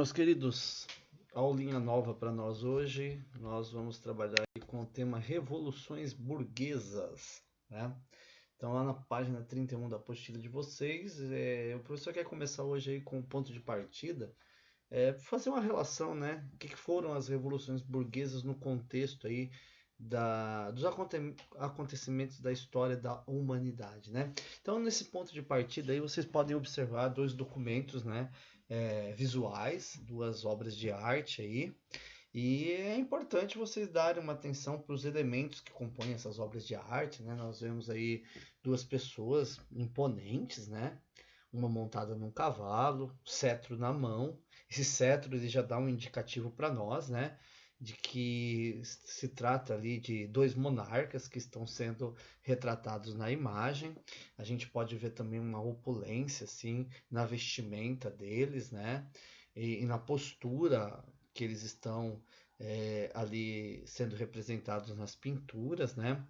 Meus queridos, aulinha nova para nós hoje. Nós vamos trabalhar aí com o tema Revoluções Burguesas, né? Então, lá na página 31 da apostila de vocês, o professor quer começar hoje aí com o ponto de partida, fazer uma relação, né? O que foram as revoluções burguesas no contexto aí dos acontecimentos da história da humanidade, né? Então, nesse ponto de partida aí, vocês podem observar dois documentos, né? Visuais, duas obras de arte aí. E é importante vocês darem uma atenção para os elementos que compõem essas obras de arte, né? Nós vemos aí duas pessoas imponentes, né? Uma montada num cavalo, cetro na mão. Esse cetro ele já dá um indicativo para nós, né? De que se trata ali de dois monarcas que estão sendo retratados na imagem. A gente pode ver também uma opulência assim na vestimenta deles, né? E na postura que eles estão ali sendo representados nas pinturas, né?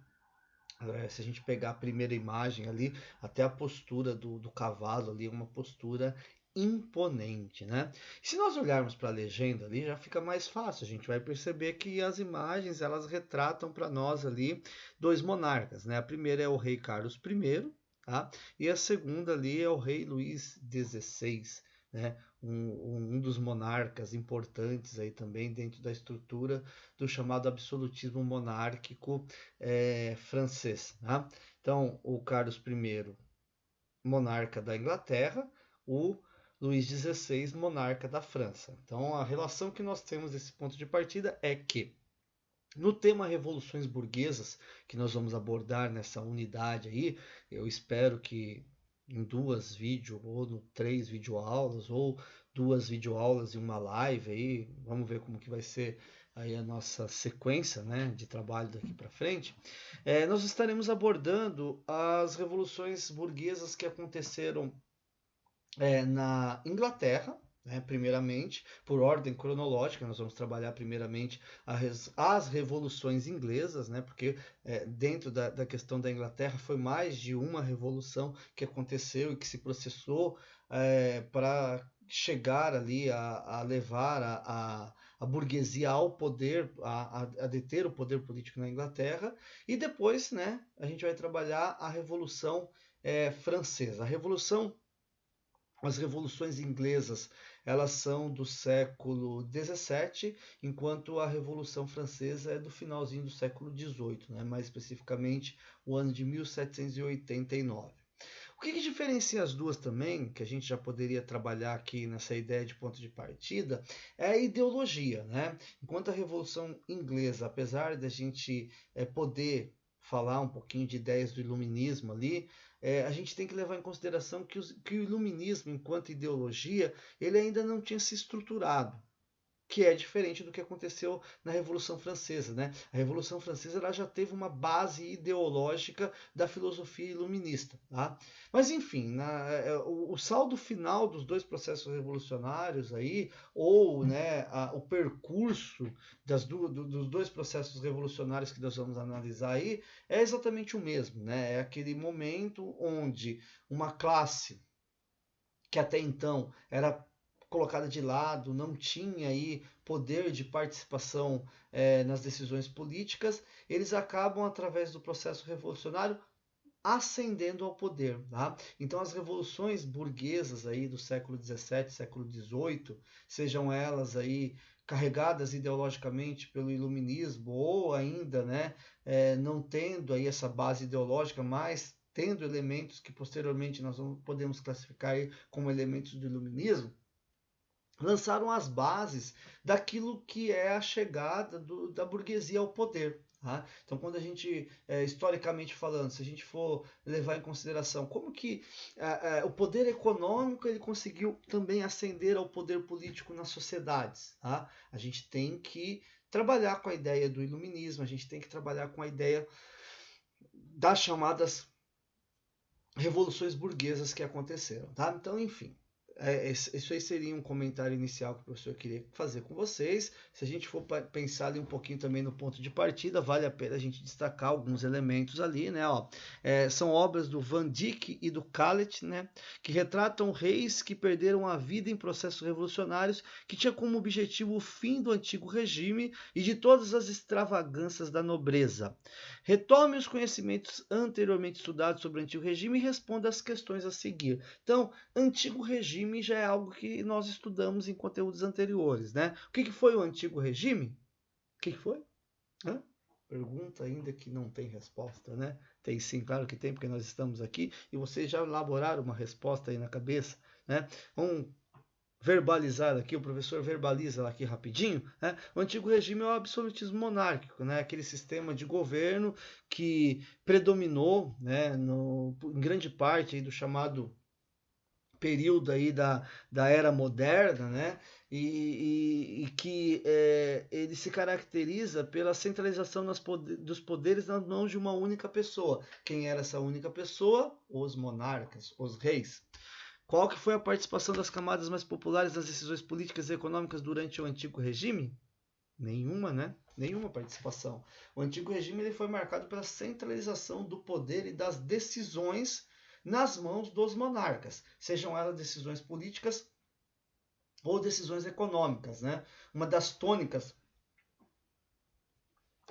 Se a gente pegar a primeira imagem ali, até a postura do cavalo ali é uma postura imponente, né? Se nós olharmos para a legenda ali, já fica mais fácil. A gente vai perceber que as imagens elas retratam para nós ali dois monarcas, né? A primeira é o rei Carlos I, tá? E a segunda ali é o rei Luís XVI, né? Um dos monarcas importantes aí também dentro da estrutura do chamado absolutismo monárquico francês. Tá? Então, o Carlos I, monarca da Inglaterra, o Luís XVI, monarca da França. Então, a relação que nós temos desse ponto de partida é que no tema Revoluções Burguesas, que nós vamos abordar nessa unidade aí, eu espero que em duas vídeos ou três videoaulas ou duas videoaulas e uma live aí, vamos ver como que vai ser aí a nossa sequência, né, de trabalho daqui para frente. Nós estaremos abordando as revoluções burguesas que aconteceram na Inglaterra, né, primeiramente, por ordem cronológica, nós vamos trabalhar primeiramente as revoluções inglesas, né, porque dentro da questão da Inglaterra foi mais de uma revolução que aconteceu e que se processou para chegar ali a levar a burguesia ao poder, a deter o poder político na Inglaterra, e depois, né, a gente vai trabalhar a Revolução Francesa. As revoluções inglesas elas são do século XVII, enquanto a Revolução Francesa é do finalzinho do século XVIII, né? Mais especificamente o ano de 1789. O que diferencia as duas também, que a gente já poderia trabalhar aqui nessa ideia de ponto de partida, é a ideologia, né? Enquanto a Revolução Inglesa, apesar de a gente poder falar um pouquinho de ideias do iluminismo ali, a gente tem que levar em consideração que o iluminismo, enquanto ideologia, ele ainda não tinha se estruturado, que é diferente do que aconteceu na Revolução Francesa, né? A Revolução Francesa ela já teve uma base ideológica da filosofia iluminista, tá? Mas enfim, o saldo final dos dois processos revolucionários aí, ou né, o percurso dos dois processos revolucionários que nós vamos analisar aí, é exatamente o mesmo, né? É aquele momento onde uma classe que até então era colocada de lado, não tinha aí poder de participação nas decisões políticas, eles acabam, através do processo revolucionário, ascendendo ao poder. Tá? Então as revoluções burguesas aí do século XVII, século XVIII, sejam elas aí carregadas ideologicamente pelo iluminismo ou ainda né, não tendo aí essa base ideológica, mas tendo elementos que posteriormente nós podemos classificar aí como elementos do iluminismo, lançaram as bases daquilo que é a chegada da burguesia ao poder. Tá? Então, quando a gente, historicamente falando, se a gente for levar em consideração como que o poder econômico ele conseguiu também ascender ao poder político nas sociedades, tá? A gente tem que trabalhar com a ideia do iluminismo, a gente tem que trabalhar com a ideia das chamadas revoluções burguesas que aconteceram. Tá? Então, enfim, Isso aí seria um comentário inicial que o professor queria fazer com vocês. Se a gente for pensar ali um pouquinho também no ponto de partida, vale a pena a gente destacar alguns elementos ali, né? São obras do Van Dyck e do Calet, né? Que retratam reis que perderam a vida em processos revolucionários que tinha como objetivo o fim do antigo regime e de todas as extravagâncias da nobreza. Retome os conhecimentos anteriormente estudados sobre o antigo regime e responda às questões a seguir. Então, antigo regime já é algo que nós estudamos em conteúdos anteriores, né? O que foi o antigo regime? O que foi? Pergunta ainda que não tem resposta, né? Tem sim, claro que tem, porque nós estamos aqui e vocês já elaboraram uma resposta aí na cabeça, né? Vamos verbalizar aqui, o professor verbaliza aqui rapidinho, né? O antigo regime é o absolutismo monárquico, né? Aquele sistema de governo que predominou, né, em grande parte aí do chamado período aí da era moderna, né? E que ele se caracteriza pela centralização dos poderes nas mãos de uma única pessoa. Quem era essa única pessoa? Os monarcas, os reis. Qual que foi a participação das camadas mais populares nas decisões políticas e econômicas durante o antigo regime? Nenhuma, né? Nenhuma participação. O antigo regime ele foi marcado pela centralização do poder e das decisões nas mãos dos monarcas, sejam elas decisões políticas ou decisões econômicas, né? Uma das tônicas,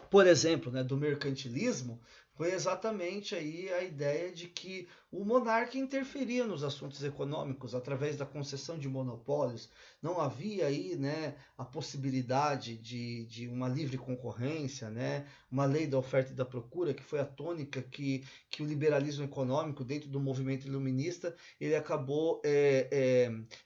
por exemplo, né, do mercantilismo foi exatamente aí a ideia de que o monarca interferia nos assuntos econômicos através da concessão de monopólios. Não havia aí, né, a possibilidade de uma livre concorrência, né, uma lei da oferta e da procura, que foi a tônica que o liberalismo econômico, dentro do movimento iluminista, ele acabou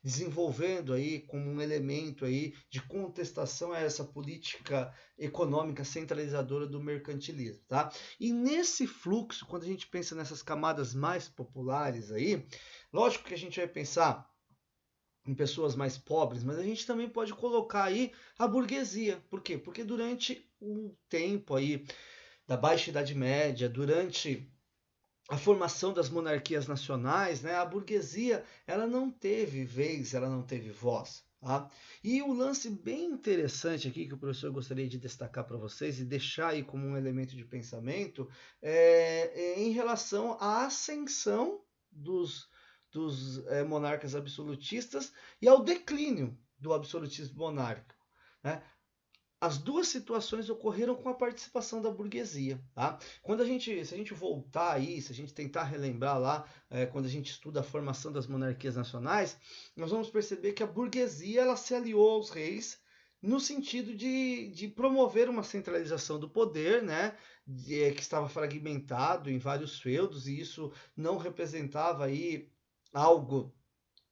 desenvolvendo aí como um elemento aí de contestação a essa política econômica centralizadora do mercantilismo, tá? E nesse fluxo, quando a gente pensa nessas camadas mais populares aí, lógico que a gente vai pensar em pessoas mais pobres, mas a gente também pode colocar aí a burguesia. Por quê? Porque durante o tempo aí da Baixa Idade Média, durante a formação das monarquias nacionais, né, a burguesia ela não teve vez, ela não teve voz. Tá? E o lance bem interessante aqui que o professor gostaria de destacar para vocês e deixar aí como um elemento de pensamento é em relação à ascensão dos monarcas absolutistas e ao declínio do absolutismo monárquico. Né? As duas situações ocorreram com a participação da burguesia. Tá? Se a gente voltar aí, se a gente tentar relembrar lá, quando a gente estuda a formação das monarquias nacionais, nós vamos perceber que a burguesia ela se aliou aos reis no sentido de promover uma centralização do poder, né, que estava fragmentado em vários feudos, e isso não representava aí algo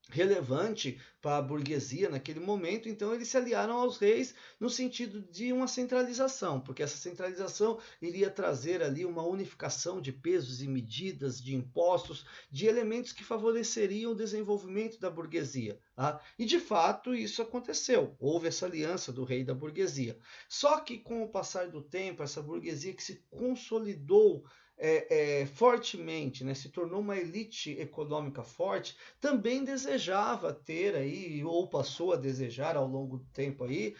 relevante para a burguesia naquele momento, então eles se aliaram aos reis no sentido de uma centralização, porque essa centralização iria trazer ali uma unificação de pesos e medidas, de impostos, de elementos que favoreceriam o desenvolvimento da burguesia. Tá? E de fato isso aconteceu, houve essa aliança do rei e da burguesia. Só que com o passar do tempo, essa burguesia que se consolidou fortemente, né, se tornou uma elite econômica forte, também desejava ter aí, ou passou a desejar ao longo do tempo aí,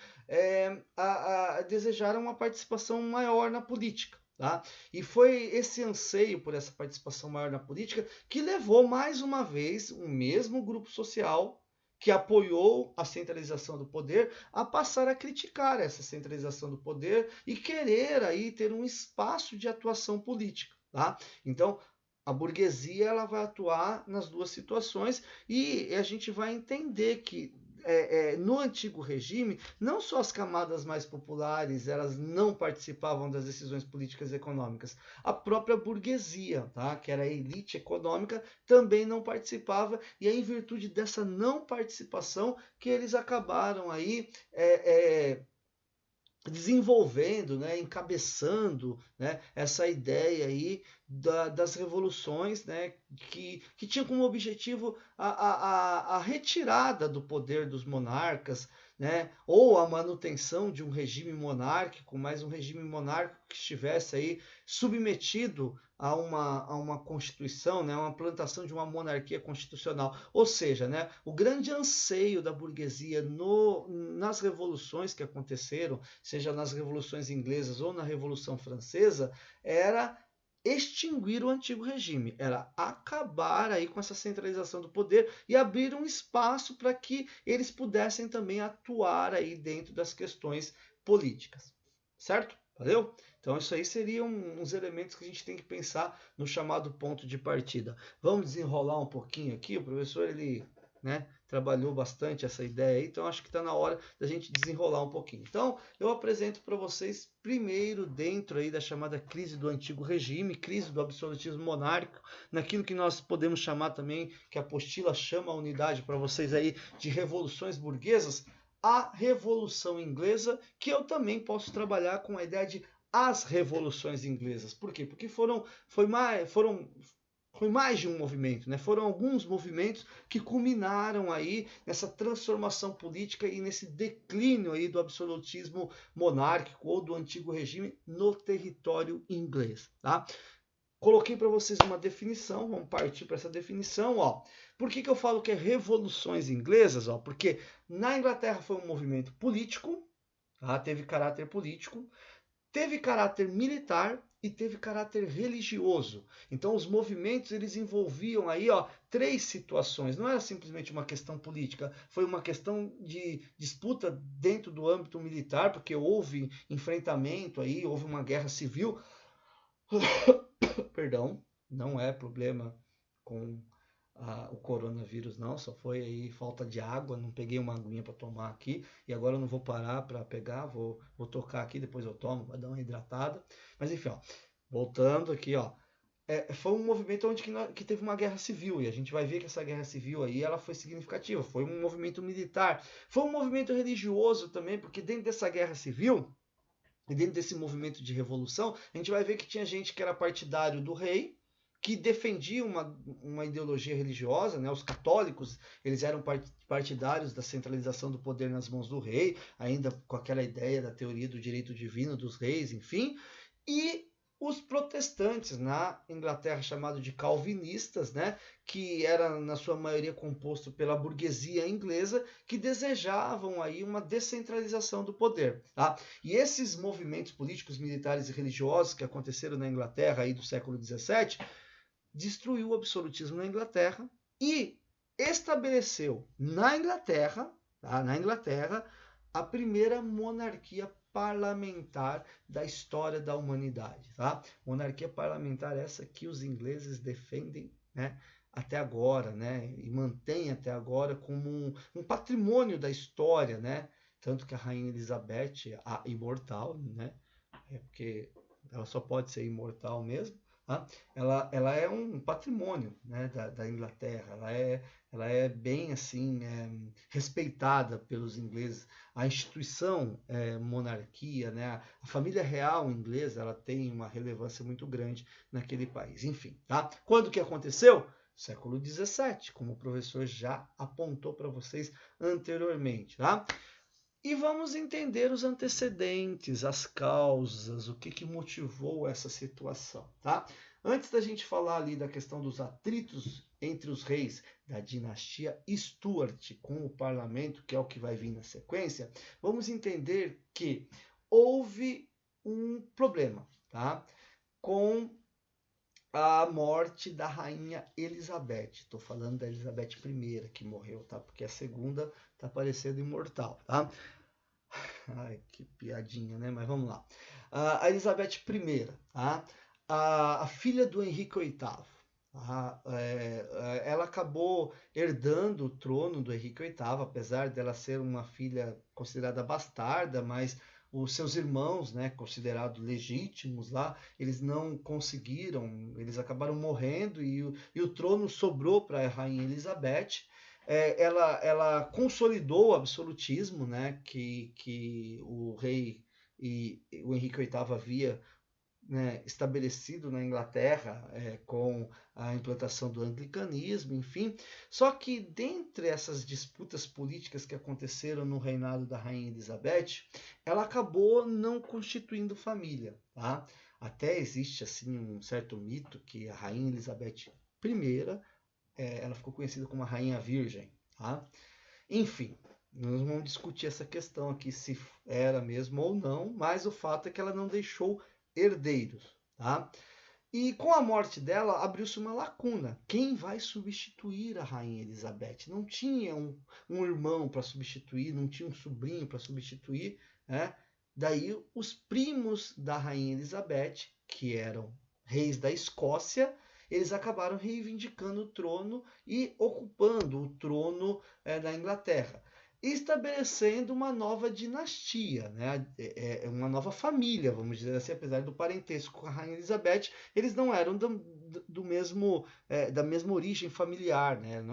desejar uma participação maior na política. Tá? E foi esse anseio por essa participação maior na política que levou mais uma vez o mesmo grupo social que apoiou a centralização do poder, a passar a criticar essa centralização do poder e querer aí ter um espaço de atuação política. Tá? Então, a burguesia ela vai atuar nas duas situações e a gente vai entender que no antigo regime, não só as camadas mais populares elas não participavam das decisões políticas e econômicas, a própria burguesia, tá? Que era a elite econômica, também não participava, e é em virtude dessa não participação que eles acabaram aí desenvolvendo, né, encabeçando, né, essa ideia aí das revoluções, né, que tinham como objetivo a retirada do poder dos monarcas, né, ou a manutenção de um regime monárquico, mas um regime monárquico que estivesse aí submetido a uma constituição, né, uma plantação de uma monarquia constitucional. Ou seja, né, o grande anseio da burguesia nas revoluções que aconteceram, seja nas revoluções inglesas ou na Revolução Francesa, era extinguir o antigo regime, era acabar aí com essa centralização do poder e abrir um espaço para que eles pudessem também atuar aí dentro das questões políticas, certo? Valeu? Então isso aí seriam uns elementos que a gente tem que pensar no chamado ponto de partida. Vamos desenrolar um pouquinho aqui, o professor ele, né, trabalhou bastante essa ideia aí, então acho que está na hora da gente desenrolar um pouquinho. Então, eu apresento para vocês primeiro dentro aí da chamada crise do antigo regime, crise do absolutismo monárquico, naquilo que nós podemos chamar também, que a apostila chama a unidade para vocês aí de revoluções burguesas, a Revolução Inglesa, que eu também posso trabalhar com a ideia de as revoluções inglesas. Por quê? Porque foi mais de um movimento, né? Foram alguns movimentos que culminaram aí nessa transformação política e nesse declínio aí do absolutismo monárquico ou do antigo regime no território inglês, tá? Coloquei para vocês uma definição, vamos partir para essa definição, ó. Por que eu falo que é revoluções inglesas, ó? Porque na Inglaterra foi um movimento político, tá? Teve caráter político, teve caráter militar e teve caráter religioso. Então os movimentos eles envolviam aí, ó, três situações. Não era simplesmente uma questão política, foi uma questão de disputa dentro do âmbito militar, porque houve enfrentamento aí, houve uma guerra civil. Perdão, não é problema com o coronavírus não, só foi aí falta de água, não peguei uma aguinha para tomar aqui e agora eu não vou parar para pegar, vou tocar aqui, depois eu tomo, vai dar uma hidratada. Mas enfim, ó, voltando aqui, ó, foi um movimento onde que teve uma guerra civil e a gente vai ver que essa guerra civil aí ela foi significativa, foi um movimento militar, foi um movimento religioso também, porque dentro dessa guerra civil e dentro desse movimento de revolução, a gente vai ver que tinha gente que era partidário do rei, que defendia uma ideologia religiosa, né? Os católicos eles eram partidários da centralização do poder nas mãos do rei, ainda com aquela ideia da teoria do direito divino dos reis, enfim, e os protestantes na Inglaterra chamados de calvinistas, né, que era na sua maioria composto pela burguesia inglesa, que desejavam aí uma descentralização do poder, tá? E esses movimentos políticos, militares e religiosos que aconteceram na Inglaterra aí do século XVII destruiu o absolutismo na Inglaterra e estabeleceu na Inglaterra, tá? Na Inglaterra, a primeira monarquia parlamentar da história da humanidade, tá? Monarquia parlamentar essa que os ingleses defendem, né, até agora, né, e mantém até agora como um patrimônio da história, né? Tanto que a rainha Elizabeth, a imortal, né, porque ela só pode ser imortal mesmo, tá? Ela é um patrimônio, né, da Inglaterra, ela é bem assim respeitada pelos ingleses. A instituição monarquia, né, a família real inglesa, ela tem uma relevância muito grande naquele país. Enfim, tá? Quando que aconteceu? Século XVII, como o professor já apontou para vocês anteriormente, tá? E vamos entender os antecedentes, as causas, o que motivou essa situação, tá? Antes da gente falar ali da questão dos atritos entre os reis da dinastia Stuart com o parlamento, que é o que vai vir na sequência, vamos entender que houve um problema, tá? Com a morte da rainha Elizabeth. Estou falando da Elizabeth I, que morreu, tá? Porque a segunda tá parecendo imortal, tá? Ai, que piadinha, né? Mas vamos lá. A Elizabeth I, tá? A filha do Henrique VIII. Ela acabou herdando o trono do Henrique VIII, apesar dela ser uma filha considerada bastarda, mas os seus irmãos, né, considerados legítimos lá, eles não conseguiram, eles acabaram morrendo e o trono sobrou para a rainha Elizabeth. Ela consolidou o absolutismo, né, que o rei e o Henrique VIII havia né, estabelecido na Inglaterra com a implantação do anglicanismo, enfim. Só que dentre essas disputas políticas que aconteceram no reinado da Rainha Elizabeth, ela acabou não constituindo família, tá? Até existe assim um certo mito que a Rainha Elizabeth I, ela ficou conhecida como a Rainha Virgem, tá? Enfim, nós vamos discutir essa questão aqui, se era mesmo ou não, mas o fato é que ela não deixou herdeiros, tá? E com a morte dela, abriu-se uma lacuna. Quem vai substituir a Rainha Elizabeth? Não tinha um irmão para substituir, não tinha um sobrinho para substituir, né? Daí os primos da Rainha Elizabeth, que eram reis da Escócia, eles acabaram reivindicando o trono e ocupando o trono da Inglaterra, estabelecendo uma nova dinastia, né? Uma nova família, vamos dizer assim, apesar do parentesco com a Rainha Elizabeth, eles não eram do mesmo, da mesma origem familiar, né?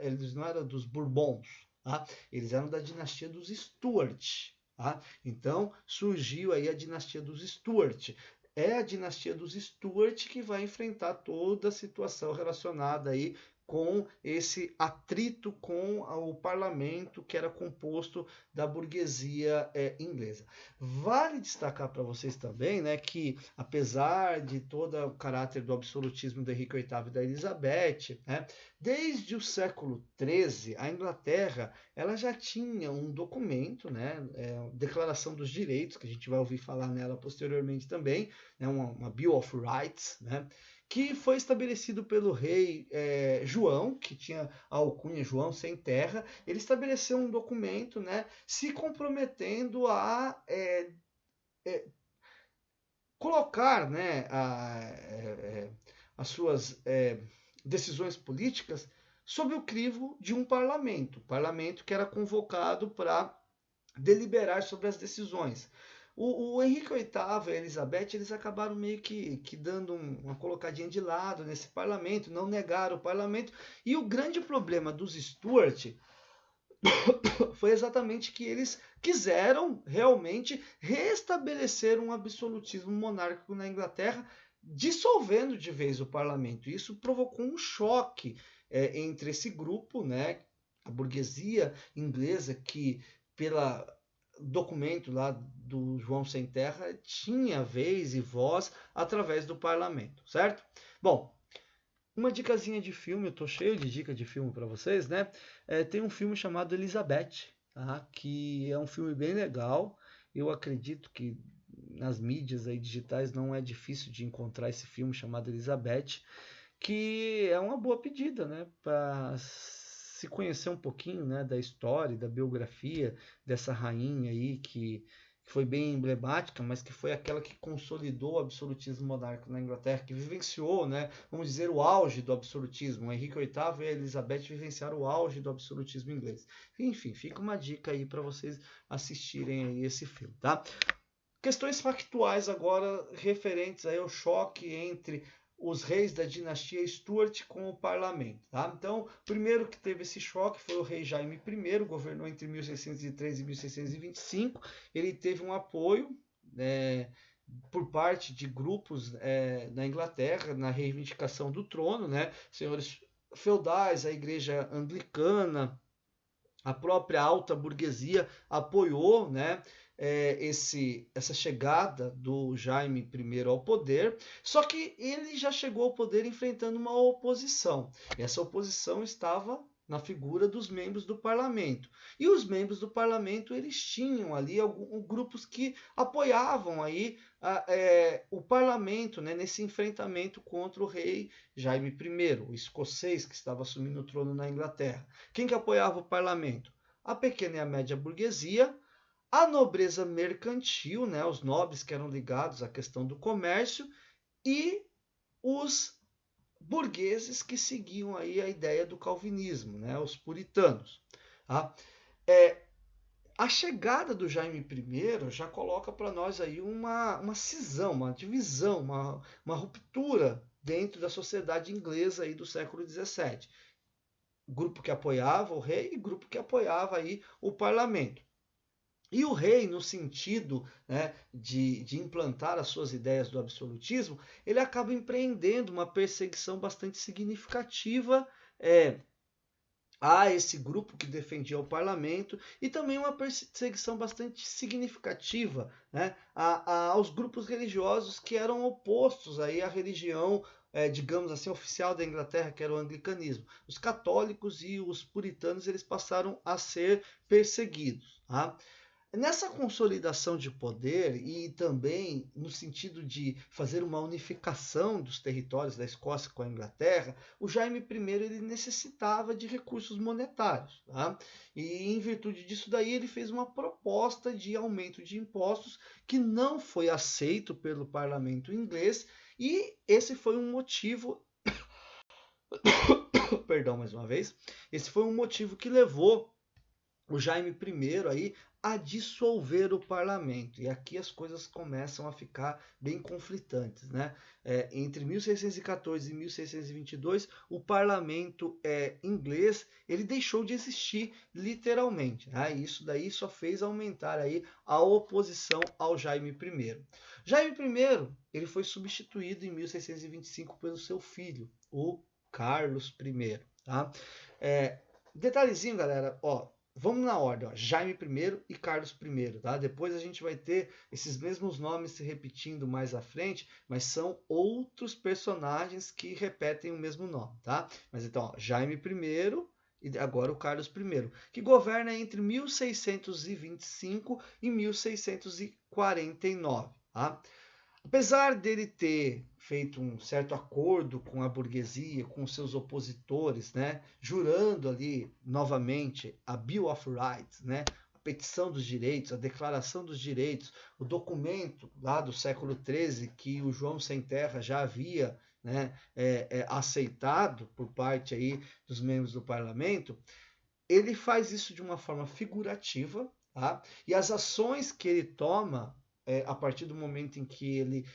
Eles não eram dos Bourbons, tá? Eles eram da dinastia dos Stuart. Tá? Então surgiu aí a dinastia dos Stuart. É a dinastia dos Stuart que vai enfrentar toda a situação relacionada aí com esse atrito com o parlamento que era composto da burguesia inglesa. Vale destacar para vocês também, né, que apesar de todo o caráter do absolutismo do Henrique VIII e da Elizabeth, né, desde o século XIII, a Inglaterra ela já tinha um documento, né, Declaração dos Direitos, que a gente vai ouvir falar nela posteriormente também, né, uma Bill of Rights, né, que foi estabelecido pelo rei João, que tinha a alcunha João sem terra. Ele estabeleceu um documento, né, se comprometendo a colocar, né, as suas decisões políticas sob o crivo de um parlamento que era convocado para deliberar sobre as decisões. O Henrique VIII e a Elizabeth, eles acabaram meio que dando uma colocadinha de lado nesse parlamento, não negaram o parlamento, e o grande problema dos Stuart foi exatamente que eles quiseram realmente restabelecer um absolutismo monárquico na Inglaterra, dissolvendo de vez o parlamento. Isso provocou um choque entre esse grupo, né, a burguesia inglesa, que pela documento lá do João Sem Terra tinha vez e voz através do parlamento, certo? Bom, uma dicasinha de filme, eu tô cheio de dica de filme para vocês, né? Tem um filme chamado Elizabeth, tá? Que é um filme bem legal. Eu acredito que nas mídias aí digitais não é difícil de encontrar esse filme chamado Elizabeth, que é uma boa pedida, né? Para se conhecer um pouquinho, né, da história, da biografia dessa rainha aí que foi bem emblemática, mas que foi aquela que consolidou o absolutismo monárquico na Inglaterra, que vivenciou, né, vamos dizer, o auge do absolutismo. O Henrique VIII e a Elizabeth vivenciaram o auge do absolutismo inglês. Enfim, fica uma dica aí para vocês assistirem aí esse filme, tá? Questões factuais agora referentes aí ao choque entre os reis da dinastia Stuart com o parlamento. Tá? Então, o primeiro que teve esse choque foi o rei Jaime I, governou entre 1603 e 1625. Ele teve um apoio por parte de grupos na Inglaterra na reivindicação do trono, né? Senhores feudais, a igreja anglicana, a própria alta burguesia apoiou, né, essa chegada do Jaime I ao poder, só que ele já chegou ao poder enfrentando uma oposição. Essa oposição estava na figura dos membros do parlamento. E os membros do parlamento, eles tinham ali grupos que apoiavam aí o parlamento, né, nesse enfrentamento contra o rei Jaime I, o escocês que estava assumindo o trono na Inglaterra. Quem que apoiava o parlamento? A pequena e a média burguesia, a nobreza mercantil, né, os nobres que eram ligados à questão do comércio, e os burgueses que seguiam aí a ideia do calvinismo, né, os puritanos. Tá? A chegada do Jaime I já coloca para nós aí uma cisão, uma divisão, uma ruptura dentro da sociedade inglesa aí do século XVII. Grupo que apoiava o rei e grupo que apoiava aí o parlamento. E o rei, no sentido, né, de implantar as suas ideias do absolutismo, ele acaba empreendendo uma perseguição bastante significativa a esse grupo que defendia o parlamento e também uma perseguição bastante significativa, né, aos grupos religiosos que eram opostos aí à religião, digamos assim, oficial da Inglaterra, que era o anglicanismo. Os católicos e os puritanos eles passaram a ser perseguidos. Tá? Nessa consolidação de poder e também no sentido de fazer uma unificação dos territórios da Escócia com a Inglaterra, o Jaime I ele necessitava de recursos monetários. Tá? E em virtude disso daí ele fez uma proposta de aumento de impostos que não foi aceito pelo parlamento inglês e esse foi um motivo perdão mais uma vez, esse foi um motivo que levou o Jaime I aí a dissolver o parlamento. E aqui as coisas começam a ficar bem conflitantes. Né? Entre 1614 e 1622, o parlamento inglês ele deixou de existir literalmente. Né? E isso daí só fez aumentar aí a oposição ao Jaime I. Jaime I ele foi substituído em 1625 pelo seu filho, o Carlos I. Tá? Detalhezinho, galera, ó, vamos na ordem, ó, Jaime I e Carlos I, tá? Depois a gente vai ter esses mesmos nomes se repetindo mais à frente, mas são outros personagens que repetem o mesmo nome, tá? Mas então, ó, Jaime I e agora o Carlos I, que governa entre 1625 e 1649, tá? Apesar dele ter feito um certo acordo com a burguesia, com seus opositores, né, jurando ali novamente a Bill of Rights, né, a petição dos direitos, a declaração dos direitos, o documento lá do século XIII que o João Sem Terra já havia, né, aceitado por parte aí dos membros do parlamento, ele faz isso de uma forma figurativa, tá? E as ações que ele toma a partir do momento em que ele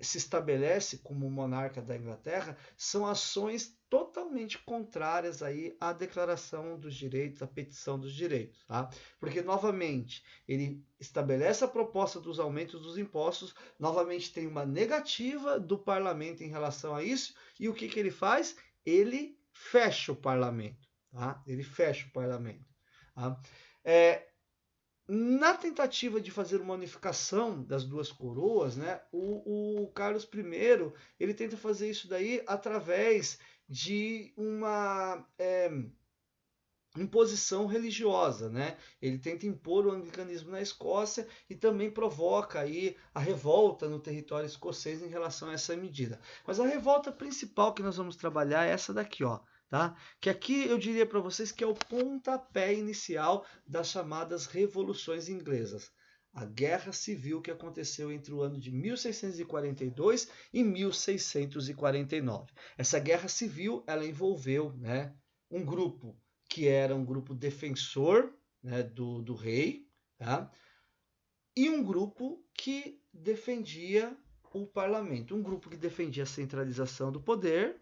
se estabelece como monarca da Inglaterra, são ações totalmente contrárias aí à declaração dos direitos, à petição dos direitos. Tá? Porque, novamente, ele estabelece a proposta dos aumentos dos impostos, novamente tem uma negativa do parlamento em relação a isso, e o que ele faz? Ele fecha o parlamento. Tá? Ele fecha o parlamento. Tá? Na tentativa de fazer uma unificação das duas coroas, né, o Carlos I ele tenta fazer isso daí através de uma imposição religiosa, né? Ele tenta impor o anglicanismo na Escócia e também provoca aí a revolta no território escocês em relação a essa medida. Mas a revolta principal que nós vamos trabalhar é essa daqui, ó. Tá? Que aqui eu diria para vocês que é o pontapé inicial das chamadas revoluções inglesas. A guerra civil que aconteceu entre o ano de 1642 e 1649. Essa guerra civil ela envolveu, né, um grupo que era um grupo defensor, né, do rei, tá? E um grupo que defendia o parlamento, um grupo que defendia a centralização do poder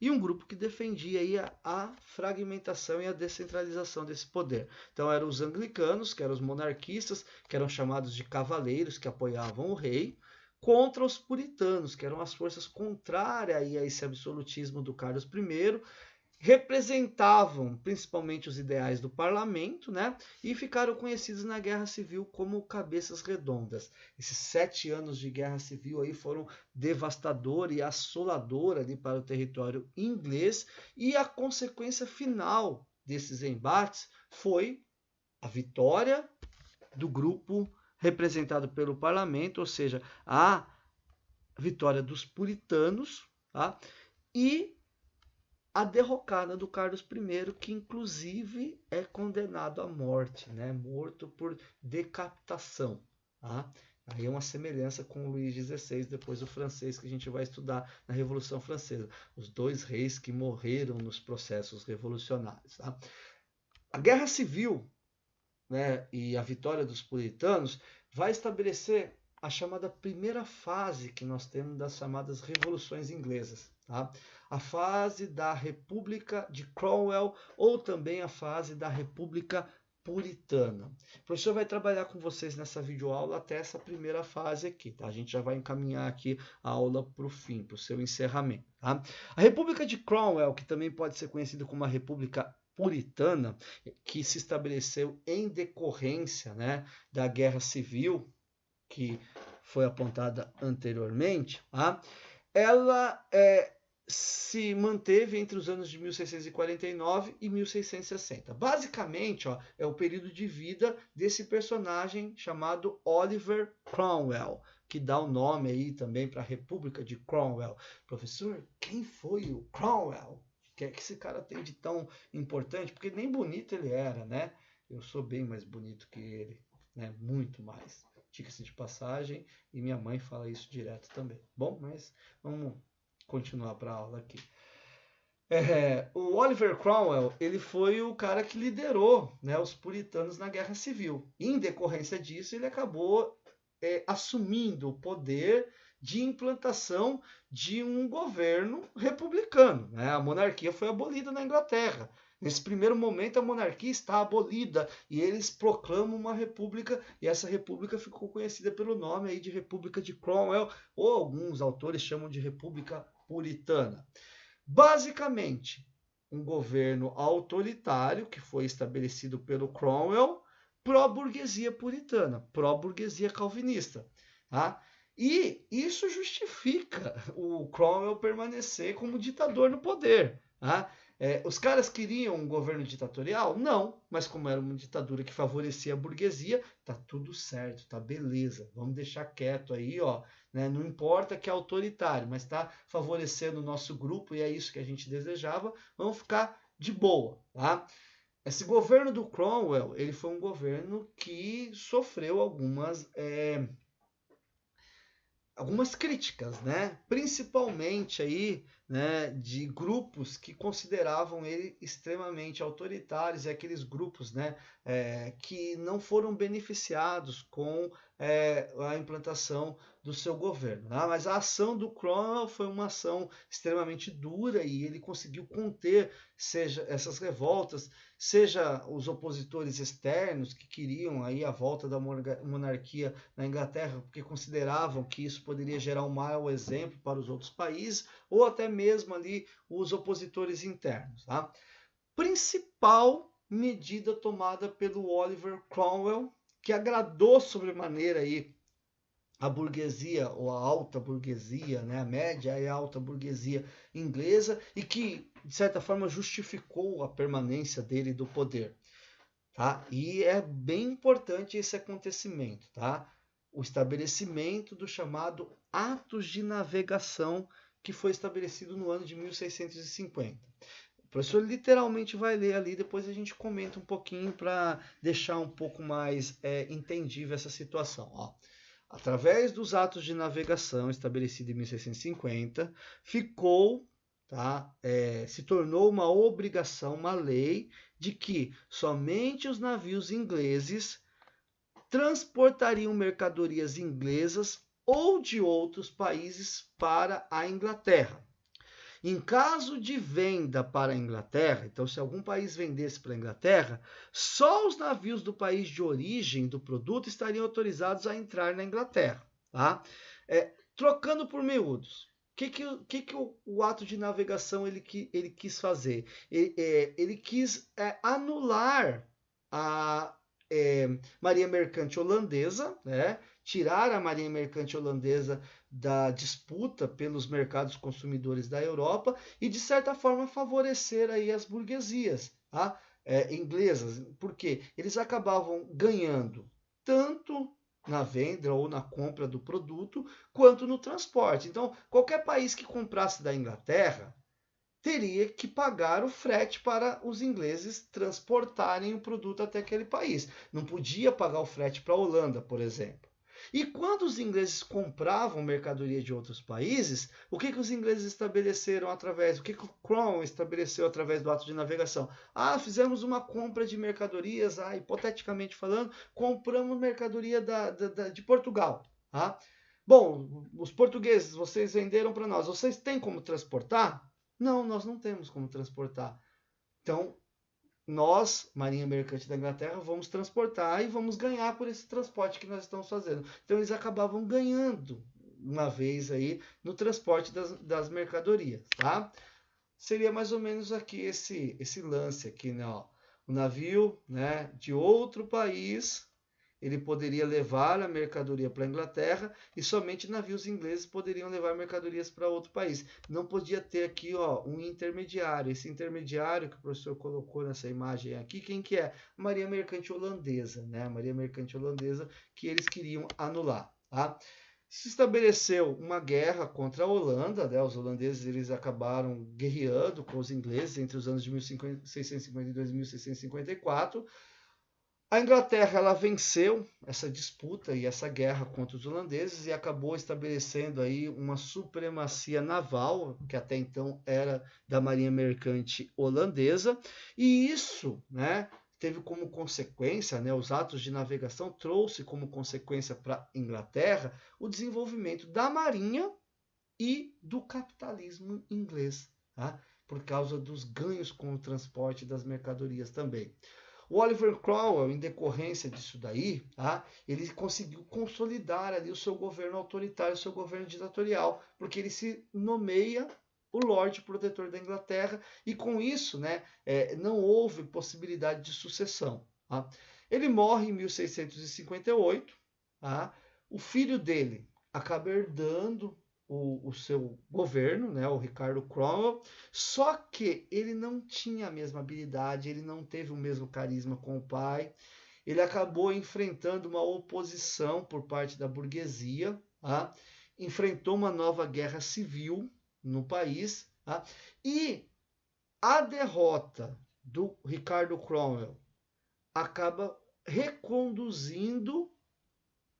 e um grupo que defendia aí a fragmentação e a descentralização desse poder. Então eram os anglicanos, que eram os monarquistas, que eram chamados de cavaleiros, que apoiavam o rei, contra os puritanos, que eram as forças contrárias a esse absolutismo do Carlos I, representavam principalmente os ideais do parlamento, né? E ficaram conhecidos na Guerra Civil como cabeças redondas. Esses 7 anos de Guerra Civil aí foram devastador e assolador ali para o território inglês, e a consequência final desses embates foi a vitória do grupo representado pelo parlamento, ou seja, a vitória dos puritanos, tá? E a derrocada do Carlos I, que inclusive é condenado à morte, né? Morto por decapitação. Tá? Aí é uma semelhança com o Luís XVI, depois o francês, que a gente vai estudar na Revolução Francesa. Os dois reis que morreram nos processos revolucionários. Tá? A Guerra Civil, né, e a vitória dos puritanos vai estabelecer a chamada primeira fase que nós temos das chamadas revoluções inglesas. Tá? A fase da República de Cromwell ou também a fase da República puritana. O professor vai trabalhar com vocês nessa videoaula até essa primeira fase aqui, tá? A gente já vai encaminhar aqui a aula para o fim, para o seu encerramento, tá? A República de Cromwell, que também pode ser conhecida como a República Puritana, que se estabeleceu em decorrência, né, da Guerra Civil, que foi apontada anteriormente, tá? Ela se manteve entre os anos de 1649 e 1660. Basicamente, ó, é o período de vida desse personagem chamado Oliver Cromwell, que dá o nome aí também para a República de Cromwell. Professor, quem foi o Cromwell? O que é que esse cara tem de tão importante? Porque nem bonito ele era, né? Eu sou bem mais bonito que ele, né? Muito mais. Diga-se de passagem, e minha mãe fala isso direto também. Bom, mas vamos continuar para a aula aqui. O Oliver Cromwell, ele foi o cara que liderou, né, os puritanos na Guerra Civil. Em decorrência disso, ele acabou assumindo o poder de implantação de um governo republicano, né? A monarquia foi abolida na Inglaterra. Nesse primeiro momento, a monarquia está abolida e eles proclamam uma república, e essa república ficou conhecida pelo nome aí de República de Cromwell, ou alguns autores chamam de República Puritana. Basicamente, um governo autoritário que foi estabelecido pelo Cromwell, pró-burguesia puritana, pró-burguesia calvinista. Tá? E isso justifica o Cromwell permanecer como ditador no poder. Tá? Os caras queriam um governo ditatorial? Não, mas como era uma ditadura que favorecia a burguesia, tá tudo certo, tá beleza, vamos deixar quieto aí, ó, né? Não importa que é autoritário, mas está favorecendo o nosso grupo e é isso que a gente desejava, vamos ficar de boa, tá? Esse governo do Cromwell, ele foi um governo que sofreu algumas críticas, né? Principalmente aí, né, de grupos que consideravam ele extremamente autoritários, e aqueles grupos, né, que não foram beneficiados com a implantação do seu governo. Né? Mas a ação do Cromwell foi uma ação extremamente dura e ele conseguiu conter seja essas revoltas, seja os opositores externos que queriam aí a volta da monarquia na Inglaterra, porque consideravam que isso poderia gerar um mau exemplo para os outros países, ou até mesmo ali os opositores internos. Tá? Principal medida tomada pelo Oliver Cromwell, que agradou sobremaneira aí a burguesia, ou a alta burguesia, né, a média e a alta burguesia inglesa, e que, de certa forma, justificou a permanência dele do poder. Tá? E é bem importante esse acontecimento, tá? O estabelecimento do chamado Atos de Navegação, que foi estabelecido no ano de 1650. O professor literalmente vai ler ali, depois a gente comenta um pouquinho para deixar um pouco mais entendível essa situação. Ó. Através dos atos de navegação estabelecidos em 1650, se tornou uma obrigação, uma lei, de que somente os navios ingleses transportariam mercadorias inglesas ou de outros países para a Inglaterra. Em caso de venda para a Inglaterra, então se algum país vendesse para a Inglaterra, só os navios do país de origem do produto estariam autorizados a entrar na Inglaterra. Tá? Trocando por miúdos. O que o ato de navegação ele quis fazer? Ele quis anular a Marinha Mercante Holandesa, né? Tirar a Marinha Mercante Holandesa da disputa pelos mercados consumidores da Europa e, de certa forma, favorecer aí as burguesias inglesas, porque eles acabavam ganhando tanto na venda ou na compra do produto, quanto no transporte. Então, qualquer país que comprasse da Inglaterra teria que pagar o frete para os ingleses transportarem o produto até aquele país. Não podia pagar o frete para a Holanda, por exemplo. E quando os ingleses compravam mercadoria de outros países, o que os ingleses estabeleceram através, o que o Cromwell estabeleceu através do ato de navegação? Fizemos uma compra de mercadorias, hipoteticamente falando, compramos mercadoria de Portugal. Bom, os portugueses, vocês venderam para nós, vocês têm como transportar? Não, nós não temos como transportar. Então, nós, Marinha Mercante da Inglaterra, vamos transportar e vamos ganhar por esse transporte que nós estamos fazendo. Então eles acabavam ganhando uma vez aí no transporte das mercadorias, tá? Seria mais ou menos aqui esse lance aqui, né? Ó. O navio, né, de outro país, ele poderia levar a mercadoria para a Inglaterra e somente navios ingleses poderiam levar mercadorias para outro país. Não podia ter aqui, ó, um intermediário. Esse intermediário que o professor colocou nessa imagem aqui, quem que é? A Marinha Mercante Holandesa, né? A Marinha Mercante Holandesa que eles queriam anular, tá? Se estabeleceu uma guerra contra a Holanda, né? Os holandeses eles acabaram guerreando com os ingleses entre os anos de 1652 e 1654. A Inglaterra ela venceu essa disputa e essa guerra contra os holandeses e acabou estabelecendo aí uma supremacia naval, que até então era da Marinha Mercante Holandesa, e isso, né, teve como consequência, né, os atos de navegação trouxe como consequência para a Inglaterra o desenvolvimento da marinha e do capitalismo inglês, tá? Por causa dos ganhos com o transporte das mercadorias também. O Oliver Cromwell, em decorrência disso daí, tá, ele conseguiu consolidar ali o seu governo autoritário, o seu governo ditatorial, porque ele se nomeia o Lorde Protetor da Inglaterra e com isso, né, não houve possibilidade de sucessão. Tá? Ele morre em 1658, tá? O filho dele acaba herdando o seu governo, né, o Ricardo Cromwell, só que ele não tinha a mesma habilidade, ele não teve o mesmo carisma com o pai, ele acabou enfrentando uma oposição por parte da burguesia, tá? Enfrentou uma nova guerra civil no país, tá? E a derrota do Ricardo Cromwell acaba reconduzindo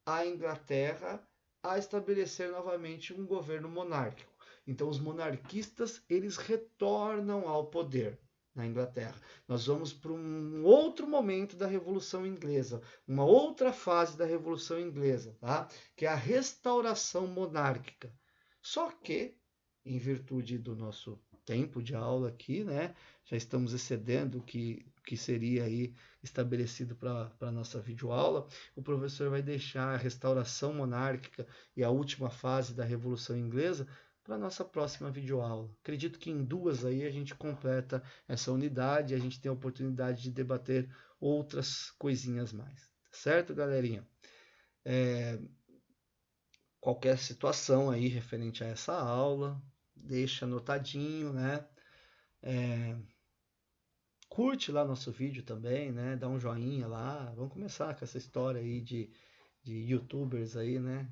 a Inglaterra a estabelecer novamente um governo monárquico. Então os monarquistas eles retornam ao poder na Inglaterra. Nós vamos para um outro momento da Revolução Inglesa, uma outra fase da Revolução Inglesa, tá? Que é a restauração monárquica. Só que, em virtude do nosso tempo de aula aqui, né, já estamos excedendo o que seria aí estabelecido para a nossa videoaula, o professor vai deixar a restauração monárquica e a última fase da Revolução Inglesa para a nossa próxima videoaula. Acredito que em duas aí a gente completa essa unidade e a gente tem a oportunidade de debater outras coisinhas mais. Certo, galerinha? Qualquer situação aí referente a essa aula, deixa anotadinho, né? Curte lá nosso vídeo também, né? Dá um joinha lá. Vamos começar com essa história aí de youtubers aí, né?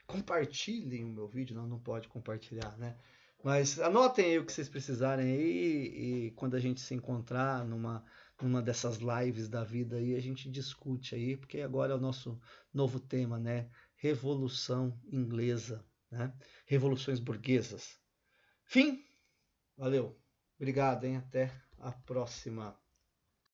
Compartilhem o meu vídeo, não pode compartilhar, né? Mas anotem aí o que vocês precisarem aí e quando a gente se encontrar numa dessas lives da vida aí, a gente discute aí, porque agora é o nosso novo tema, né? Revolução Inglesa, né? Revoluções burguesas. Fim! Valeu! Obrigado, hein? Até a próxima.